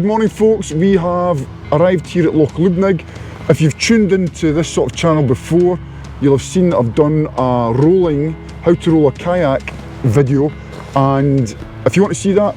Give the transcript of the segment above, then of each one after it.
morning folks, we have arrived here at Loch Lubnaig. If you've tuned into this sort of channel before, you'll have seen that I've done a how to roll a kayak video, and if you want to see that,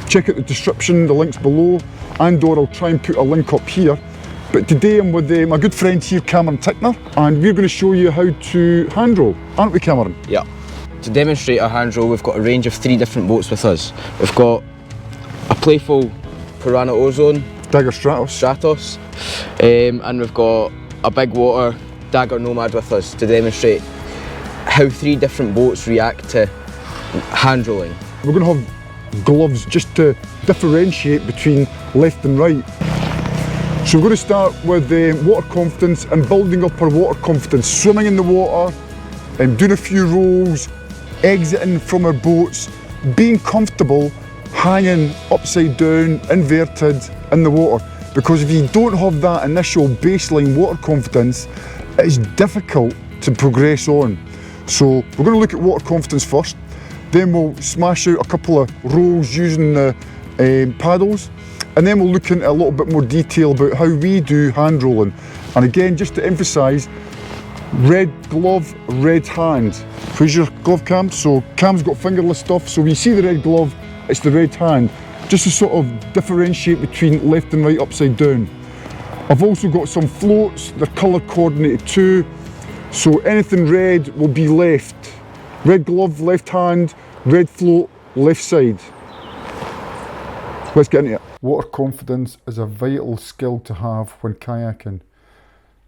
check out the description, the links below, and or I'll try and put a link up here. But today I'm with my good friend here, Cameron Tickner, and we're going to show you how to hand roll, aren't we, Cameron? Yeah. To demonstrate our hand roll, we've got a range of 3 different boats with us. We've got a playful Piranha Ozone, Dagger Stratos, and we've got a big water Dagger Nomad with us to demonstrate how 3 different boats react to hand rolling. We're going to have gloves just to differentiate between left and right. So we're going to start with water confidence and building up our water confidence, swimming in the water, and doing a few rolls, exiting from our boats, being comfortable hanging upside down, inverted in the water. Because if you don't have that initial baseline water confidence, it's difficult to progress on. So we're going to look at water confidence first, then we'll smash out a couple of rolls using the paddles, and then we'll look into a little bit more detail about how we do hand rolling. And again, just to emphasise, red glove, red hand. Where's your glove, Cam? So Cam's got fingerless stuff, so when you see the red glove, it's the red hand, just to sort of differentiate between left and right upside down. I've also got some floats, they're colour coordinated too, so anything red will be left. Red glove, left hand, red float, left side. Let's get into it. Water confidence is a vital skill to have when kayaking,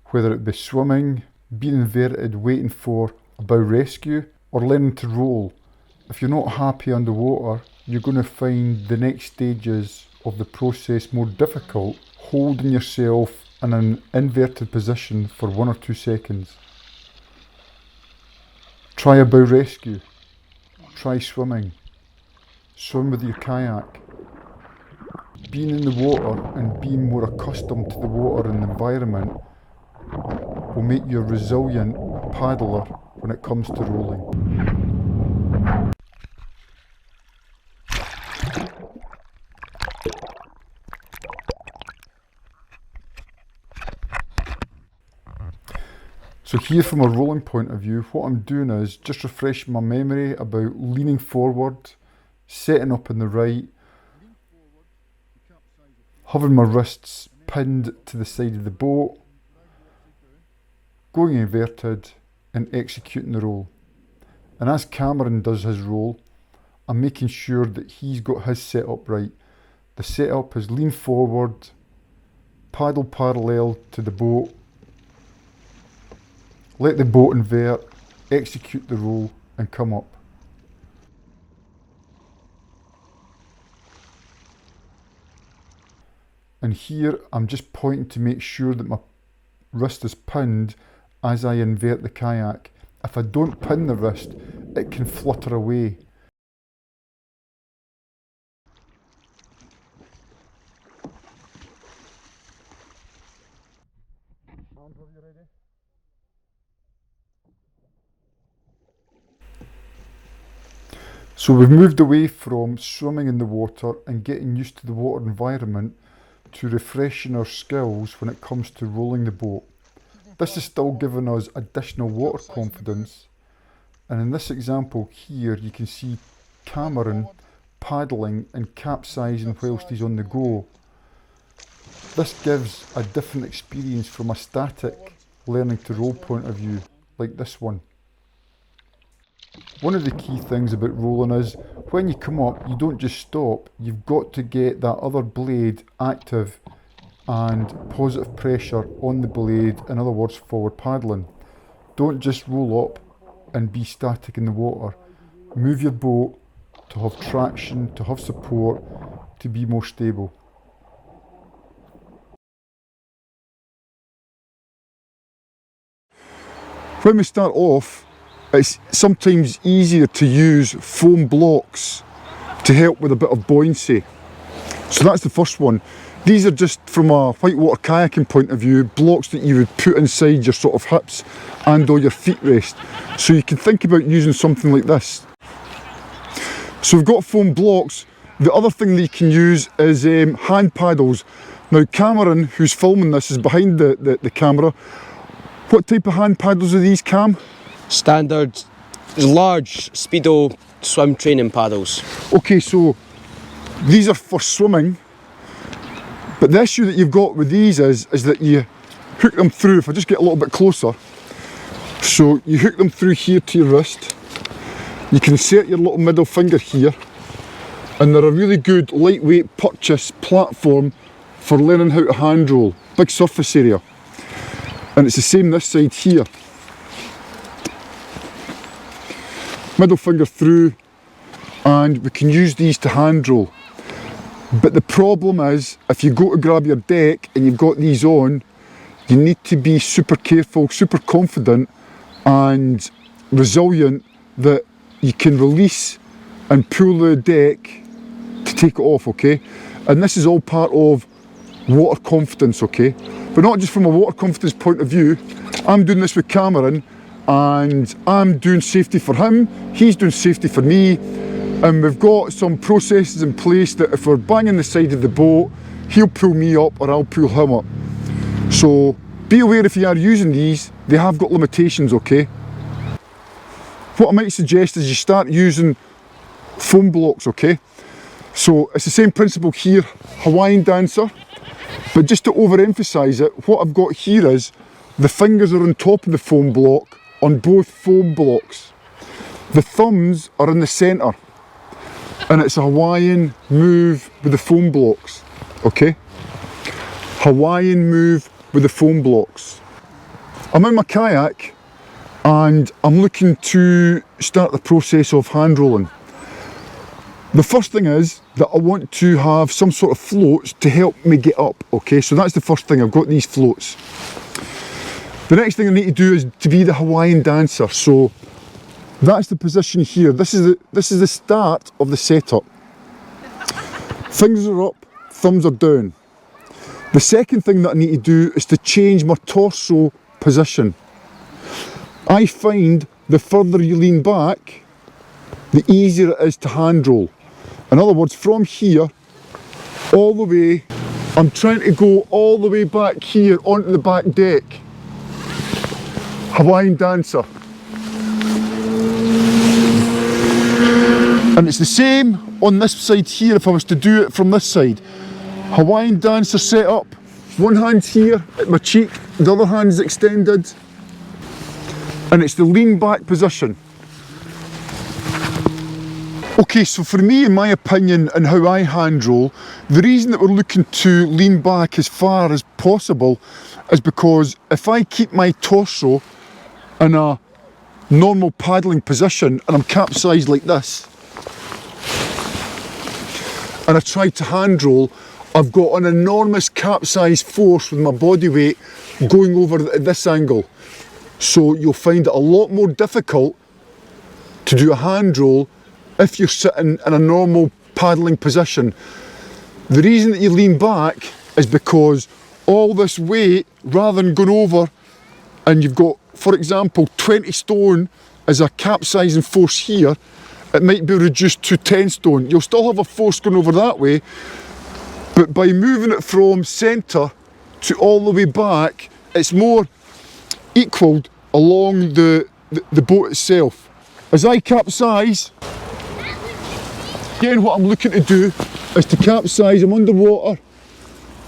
whether it be swimming, being inverted, waiting for a bow rescue, or learning to roll. If you're not happy underwater, you're going to find the next stages of the process more difficult, holding yourself in an inverted position for 1 or 2 seconds. Try a bow rescue, try swimming, swim with your kayak. Being in the water and being more accustomed to the water and the environment will make you a resilient paddler when it comes to rolling. So here from a rolling point of view, what I'm doing is just refreshing my memory about leaning forward, setting up in the right, having my wrists pinned to the side of the boat, going inverted and executing the roll. And as Cameron does his roll, I'm making sure that he's got his setup right. The setup is lean forward, paddle parallel to the boat, let the boat invert, execute the roll and come up. And here I'm just pointing to make sure that my wrist is pinned as I invert the kayak. If I don't pin the wrist, it can flutter away. So we've moved away from swimming in the water and getting used to the water environment to refreshing our skills when it comes to rolling the boat. This is still giving us additional water confidence, and in this example here you can see Cameron paddling and capsizing whilst he's on the go. This gives a different experience from a static learning to roll point of view like this one. One of the key things about rolling is when you come up, you don't just stop, you've got to get that other blade active and positive pressure on the blade, in other words forward paddling. Don't just roll up and be static in the water. Move your boat to have traction, to have support, to be more stable. When we start off, it's sometimes easier to use foam blocks to help with a bit of buoyancy. So that's the first one. These are just from a whitewater kayaking point of view, blocks that you would put inside your sort of hips and or your feet rest. So you can think about using something like this. So we've got foam blocks, the other thing that you can use is hand paddles. Now Cameron, who's filming this, is behind the camera. What type of hand paddles are these, Cam? Standard, large Speedo swim training paddles. Okay, so these are for swimming, but the issue that you've got with these is that you hook them through. If I just get a little bit closer, so you hook them through here to your wrist. You can set your little middle finger here, and they're a really good lightweight purchase platform for learning how to hand roll. Big surface area. And it's the same this side here. Middle finger through, and we can use these to hand roll. But the problem is, if you go to grab your deck and you've got these on, you need to be super careful, super confident and resilient that you can release and pull the deck to take it off, okay? And this is all part of water confidence, okay? But not just from a water confidence point of view. I'm doing this with Cameron, and I'm doing safety for him, he's doing safety for me, and we've got some processes in place that if we're banging the side of the boat, he'll pull me up or I'll pull him up. So be aware, if you are using these, they have got limitations, okay? What I might suggest is you start using foam blocks, okay? So it's the same principle here, Hawaiian dancer, but just to overemphasize it, what I've got here is the fingers are on top of the foam block on both foam blocks. The thumbs are in the center, and it's a Hawaiian move with the foam blocks, okay? Hawaiian move with the foam blocks. I'm in my kayak and I'm looking to start the process of hand rolling. The first thing is that I want to have some sort of floats to help me get up, okay? So that's the first thing, I've got these floats. The next thing I need to do is to be the Hawaiian dancer. So that's the position here. This is the start of the setup. Fingers are up, thumbs are down. The second thing that I need to do is to change my torso position. I find the further you lean back, the easier it is to hand roll. In other words, from here all the way, I'm trying to go all the way back here onto the back deck. Hawaiian dancer. And it's the same on this side here if I was to do it from this side. Hawaiian dancer set up. One hand's here at my cheek, the other hand's extended. And it's the lean back position. Okay, so for me, in my opinion, and how I hand roll, the reason that we're looking to lean back as far as possible is because if I keep my torso in a normal paddling position and I'm capsized like this, and I try to hand roll, I've got an enormous capsize force with my body weight going over at this angle. So you'll find it a lot more difficult to do a hand roll if you're sitting in a normal paddling position. The reason that you lean back is because all this weight, rather than going over, and you've got, for example, 20 stone as a capsizing force here, it might be reduced to 10 stone. You'll still have a force going over that way, but by moving it from centre to all the way back, it's more equalled along the boat itself. As I capsize, again what I'm looking to do is to capsize, I'm underwater,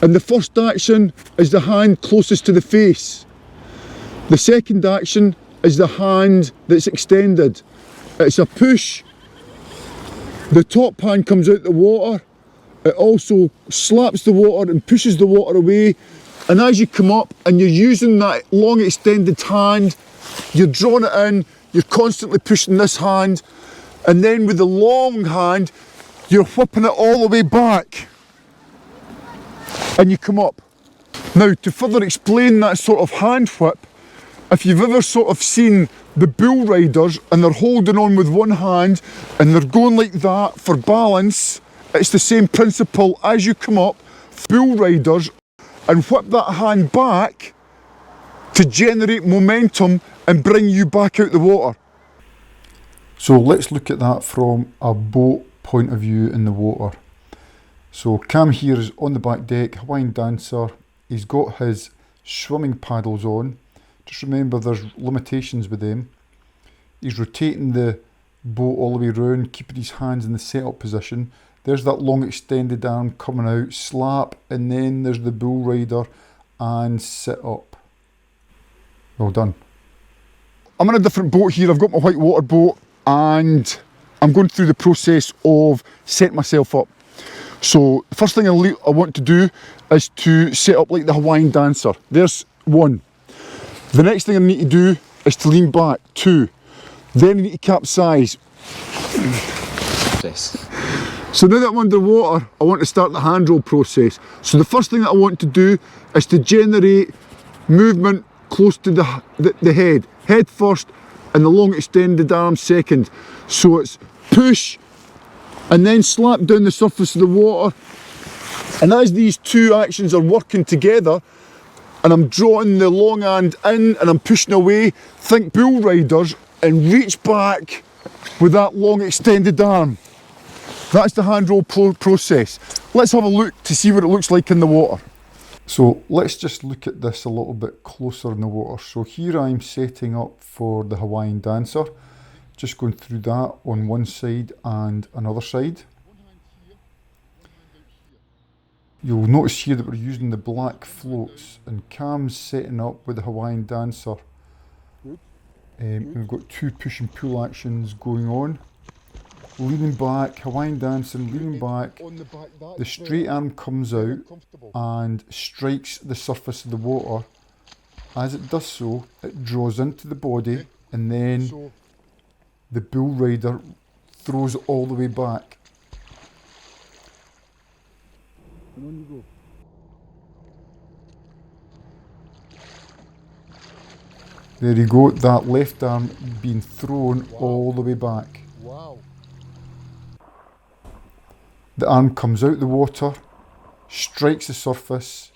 and the first action is the hand closest to the face. The second action is the hand that's extended. It's a push, the top hand comes out the water, it also slaps the water and pushes the water away, and as you come up and you're using that long extended hand, you're drawing it in, you're constantly pushing this hand, and then with the long hand, you're whipping it all the way back, and you come up. Now, to further explain that sort of hand whip, if you've ever sort of seen the bull riders and they're holding on with one hand and they're going like that for balance, it's the same principle. As you come up, bull riders, and whip that hand back to generate momentum and bring you back out the water. So let's look at that from a boat point of view in the water. So Cam here is on the back deck, Hawaiian dancer. He's got his swimming paddles on. Just remember there's limitations with them. He's rotating the boat all the way around, keeping his hands in the setup position. There's that long extended arm coming out, slap, and then there's the bull rider and sit up. Well done. I'm in a different boat here. I've got my white water boat and I'm going through the process of setting myself up. So the first thing I want to do is to set up like the Hawaiian dancer. There's one. The next thing I need to do is to lean back. Two. Then I need to capsize. So now that I'm underwater, I want to start the hand roll process. So the first thing that I want to do is to generate movement close to the head. Head first and the long extended arm second. So it's push and then slap down the surface of the water. And as these two actions are working together, and I'm drawing the long hand in and I'm pushing away, think bull riders and reach back with that long extended arm. That's the hand roll process. Let's have a look to see what it looks like in the water. So let's just look at this a little bit closer in the water. So here I'm setting up for the Hawaiian dancer. Just going through that on one side and another side. You'll notice here that we're using the black floats and Cam's setting up with the Hawaiian dancer. We've got two push and pull actions going on. Leaning back, Hawaiian dancing, leaning back. The straight arm comes out and strikes the surface of the water. As it does so, it draws into the body and then the bull rider throws it all the way back. And on you go. There you go, that left arm being thrown all the way back. Wow. The arm comes out the water, strikes the surface,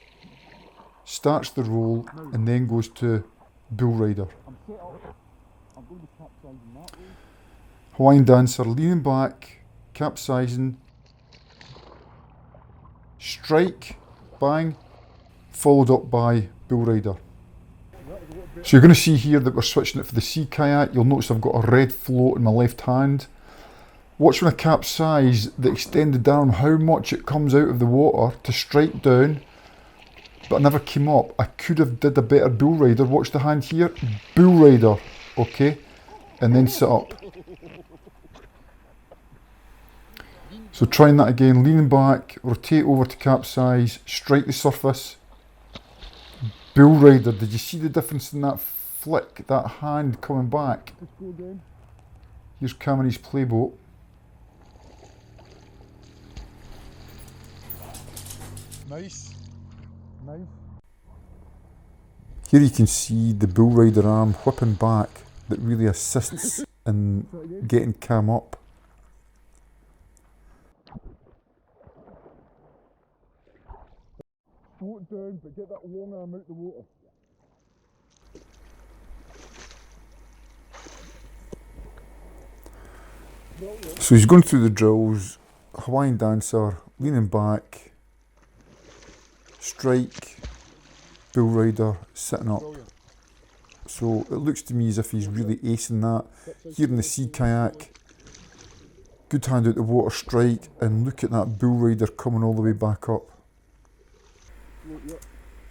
starts the roll, and then goes to bull rider. Hawaiian dancer leaning back, capsizing, strike, bang, followed up by bull rider. So you're going to see here that we're switching it for the sea kayak. You'll notice I've got a red float in my left hand. Watch when I capsize the extended arm, how much it comes out of the water to strike down, but I never came up. I could have did a better bull rider. Watch the hand here, bull rider, okay, and then sit up. So trying that again, leaning back, rotate over to capsize, strike the surface, bull rider. Did you see the difference in that flick, that hand coming back? Here's Cameron's playboat. Nice, nice. Here you can see the bull rider arm whipping back that really assists in getting Cam up. Float down, but get that long arm out the water. So he's going through the drills, Hawaiian dancer, leaning back, strike, bull rider, sitting up. So it looks to me as if he's really acing that. Here in the sea kayak, good hand out the water, strike, and look at that bull rider coming all the way back up.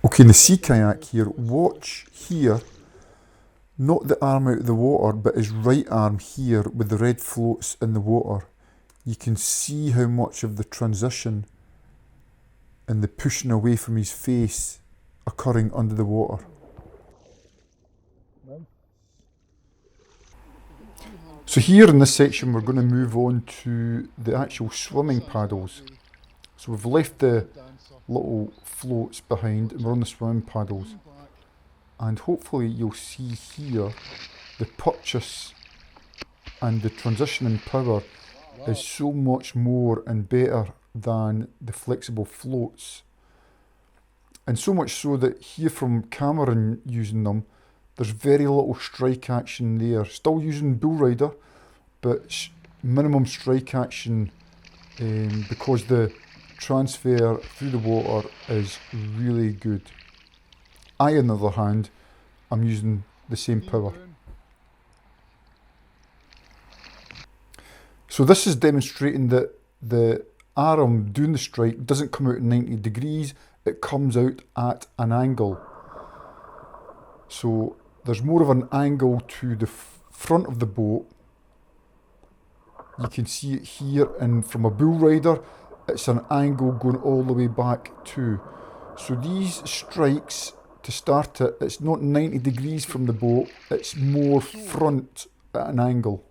Okay, in the sea kayak here, watch here, not the arm out of the water, but his right arm here with the red floats in the water. You can see how much of the transition and the pushing away from his face occurring under the water. So here in this section we're going to move on to the actual swimming paddles. So we've left the little floats behind and we're on the swimming paddles. And hopefully you'll see here the purchase and the transition in power is so much more and better than the flexible floats. And so much so that here from Cameron using them, there's very little strike action there. Still using bull rider, but minimum strike action because the transfer through the water is really good. I, on the other hand, I'm using the same power. So this is demonstrating that the arm doing the strike doesn't come out at 90 degrees, it comes out at an angle. So there's more of an angle to the front of the boat. You can see it here, and from a bull rider, it's an angle going all the way back too. So these strikes, to start it, it's not 90 degrees from the boat, it's more front at an angle.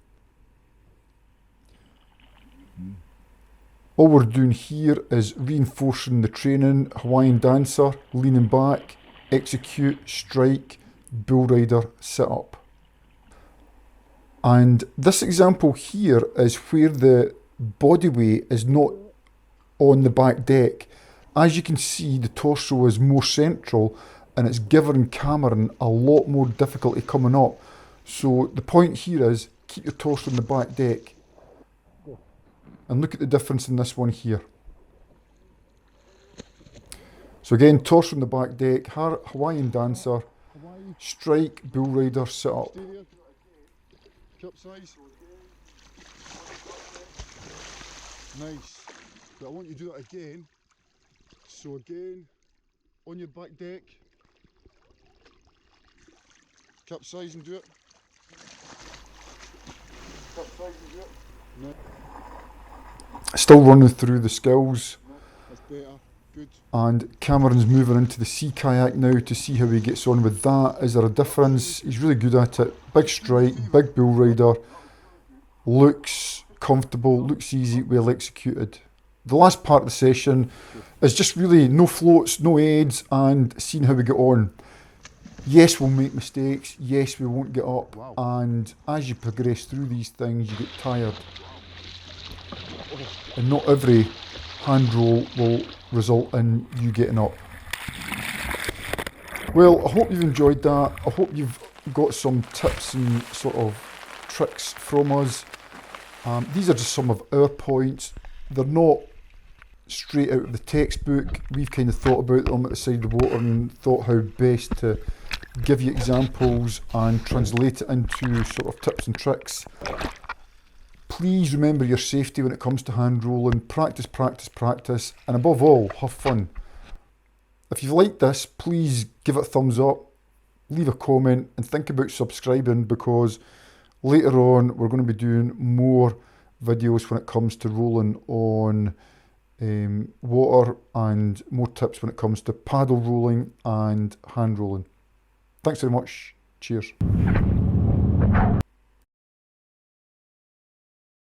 All we're doing here is reinforcing the training, Hawaiian dancer, leaning back, execute, strike, bull rider, sit up. And this example here is where the body weight is not on the back deck. As you can see, the torso is more central and it's giving Cameron a lot more difficulty coming up. So the point here is keep your torso on the back deck. And look at the difference in this one here. So again, torso on the back deck, Hawaiian dancer, strike, bull rider, sit up. Capsize. Nice. But I want you to do that again. So again, on your back deck, capsize and do it. Capsize and do it. No. Still running through the skills. That's better. Good. And Cameron's moving into the sea kayak now to see how he gets on with that. Is there a difference? He's really good at it. Big strike, big bull rider. Looks comfortable, looks easy, well executed. The last part of the session is just really no floats, no aids, and seeing how we get on. Yes, we'll make mistakes. Yes, we won't get up. Wow. And as you progress through these things, you get tired. And not every hand roll will result in you getting up. Well, I hope you've enjoyed that. I hope you've got some tips and sort of tricks from us. These are just some of our points. They're not straight out of the textbook. We've kind of thought about them at the side of the water and thought how best to give you examples and translate it into sort of tips and tricks. Please remember your safety when it comes to hand rolling. Practice, practice, practice, and above all, have fun. If you've liked this, please give it a thumbs up, leave a comment, and think about subscribing, because later on we're going to be doing more videos when it comes to rolling on water, and more tips when it comes to paddle rolling and hand rolling. Thanks very much. Cheers.